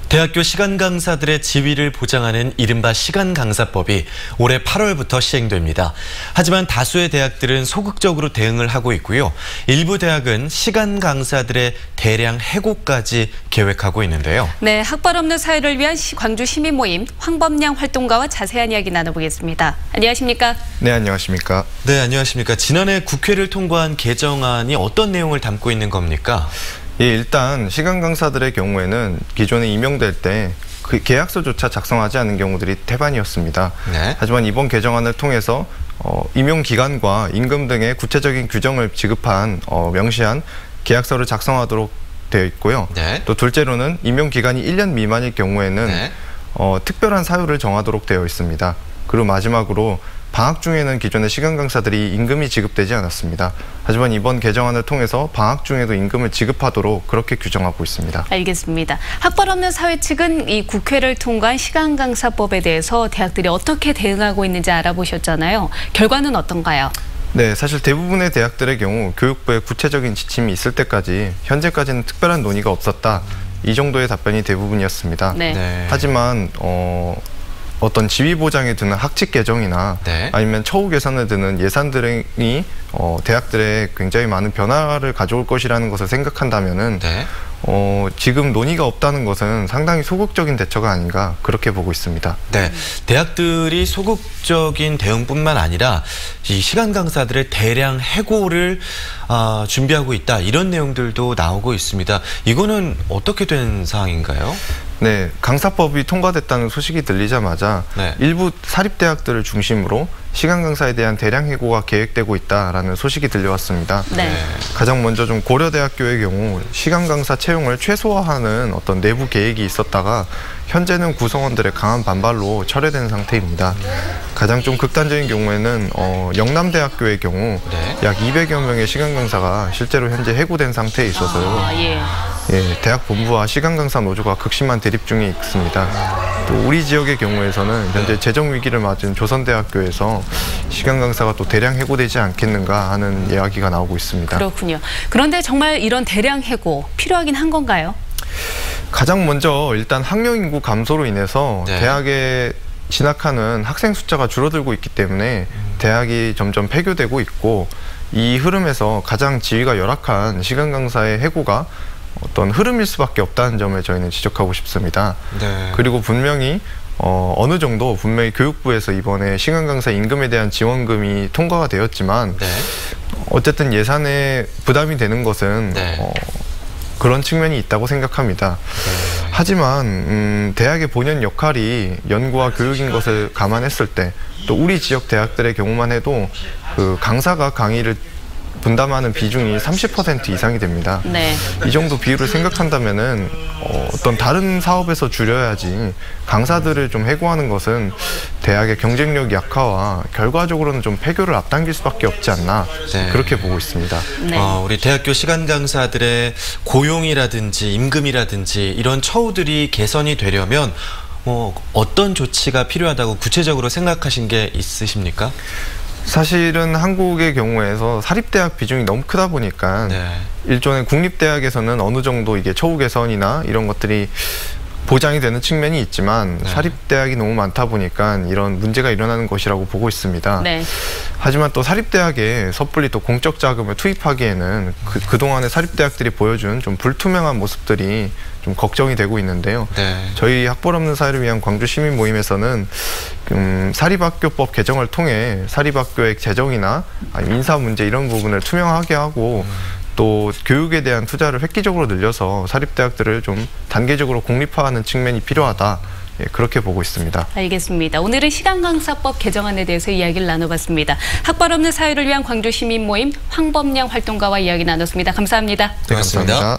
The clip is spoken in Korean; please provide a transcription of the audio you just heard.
대학교 시간 강사들의 지위를 보장하는 이른바 시간강사법이 올해 8월부터 시행됩니다. 하지만 다수의 대학들은 소극적으로 대응을 하고 있고요. 일부 대학은 시간 강사들의 대량 해고까지 계획하고 있는데요. 네, 학벌 없는 사회를 위한 광주 시민 모임 황범량 활동가와 자세한 이야기 나눠보겠습니다. 안녕하십니까? 네, 안녕하십니까? 네, 안녕하십니까? 지난해 국회를 통과한 개정안이 어떤 내용을 담고 있는 겁니까? 예, 일단 시간 강사들의 경우에는 기존에 임용될 때 그 계약서조차 작성하지 않은 경우들이 태반이었습니다. 네. 하지만 이번 개정안을 통해서 임용 기간과 임금 등의 구체적인 규정을 명시한 계약서를 작성하도록 되어 있고요. 네. 또 둘째로는 임용 기간이 1년 미만일 경우에는 네. 특별한 사유를 정하도록 되어 있습니다. 그리고 마지막으로 방학 중에는 기존의 시간 강사들이 임금이 지급되지 않았습니다. 하지만 이번 개정안을 통해서 방학 중에도 임금을 지급하도록 그렇게 규정하고 있습니다. 알겠습니다. 학벌 없는 사회 측은 이 국회를 통과한 시간강사법에 대해서 대학들이 어떻게 대응하고 있는지 알아보셨잖아요. 결과는 어떤가요? 네, 사실 대부분의 대학들의 경우 교육부의 구체적인 지침이 있을 때까지 현재까지는 특별한 논의가 없었다. 이 정도의 답변이 대부분이었습니다. 네. 네. 하지만 어떤 지위 보장에 드는 학칙 개정이나 네. 아니면 처우 개선에 드는 예산들이 대학들에 굉장히 많은 변화를 가져올 것이라는 것을 생각한다면은 네. 지금 논의가 없다는 것은 상당히 소극적인 대처가 아닌가 그렇게 보고 있습니다. 네, 대학들이 소극적인 대응뿐만 아니라 이 시간 강사들의 대량 해고를 준비하고 있다 이런 내용들도 나오고 있습니다. 이거는 어떻게 된 사항인가요? 네, 강사법이 통과됐다는 소식이 들리자마자 네. 일부 사립대학들을 중심으로 시간 강사에 대한 대량 해고가 계획되고 있다라는 소식이 들려왔습니다. 네. 가장 먼저 좀 고려대학교의 경우 시간 강사 채용을 최소화하는 어떤 내부 계획이 있었다가 현재는 구성원들의 강한 반발로 철회된 상태입니다. 가장 좀 극단적인 경우에는 영남대학교의 경우 네. 약 200여 명의 시간 강사가 실제로 현재 해고된 상태에 있어서요. 예, 대학 본부와 시간 강사 노조가 극심한 대립 중에 있습니다. 또 우리 지역의 경우에서는 현재 재정 위기를 맞은 조선대학교에서 시간 강사가 또 대량 해고되지 않겠는가 하는 이야기가 나오고 있습니다. 그렇군요. 그런데 정말 이런 대량 해고 필요하긴 한 건가요? 가장 먼저 일단 학령 인구 감소로 인해서 네. 대학에 진학하는 학생 숫자가 줄어들고 있기 때문에 대학이 점점 폐교되고 있고 이 흐름에서 가장 지위가 열악한 시간 강사의 해고가 어떤 흐름일 수밖에 없다는 점을 저희는 지적하고 싶습니다. 네. 그리고 분명히 어느 정도 분명히 교육부에서 이번에 시간 강사 임금에 대한 지원금이 통과가 되었지만 네. 어쨌든 예산에 부담이 되는 것은 네. 그런 측면이 있다고 생각합니다. 네. 하지만 대학의 본연 역할이 연구와 교육인 것을 감안했을 때 또 우리 지역 대학들의 경우만 해도 그 강사가 강의를 분담하는 비중이 30% 이상이 됩니다. 네. 이 정도 비율을 생각한다면은 어떤 다른 사업에서 줄여야지 강사들을 좀 해고하는 것은 대학의 경쟁력 약화와 결과적으로는 좀 폐교를 앞당길 수밖에 없지 않나 네. 그렇게 보고 있습니다. 네. 우리 대학교 시간 강사들의 고용이라든지 임금이라든지 이런 처우들이 개선이 되려면 어떤 조치가 필요하다고 구체적으로 생각하신 게 있으십니까? 사실은 한국의 경우에서 사립대학 비중이 너무 크다 보니까 네. 일종의 국립대학에서는 어느 정도 이게 처우 개선이나 이런 것들이 보장이 되는 측면이 있지만 네. 사립대학이 너무 많다 보니까 이런 문제가 일어나는 것이라고 보고 있습니다. 네. 하지만 또 사립대학에 섣불리 또 공적 자금을 투입하기에는 그동안의 사립대학들이 보여준 좀 불투명한 모습들이 좀 걱정이 되고 있는데요. 네. 저희 학벌 없는 사회를 위한 광주 시민 모임에서는 사립학교법 개정을 통해 사립학교의 재정이나 인사 문제 이런 부분을 투명하게 하고 또 교육에 대한 투자를 획기적으로 늘려서 사립대학들을 좀 단계적으로 공립화하는 측면이 필요하다. 예, 그렇게 보고 있습니다. 알겠습니다. 오늘은 시간강사법 개정안에 대해서 이야기를 나눠봤습니다. 학벌 없는 사회를 위한 광주 시민 모임 황범량 활동가와 이야기 나눴습니다. 감사합니다. 네, 감사합니다.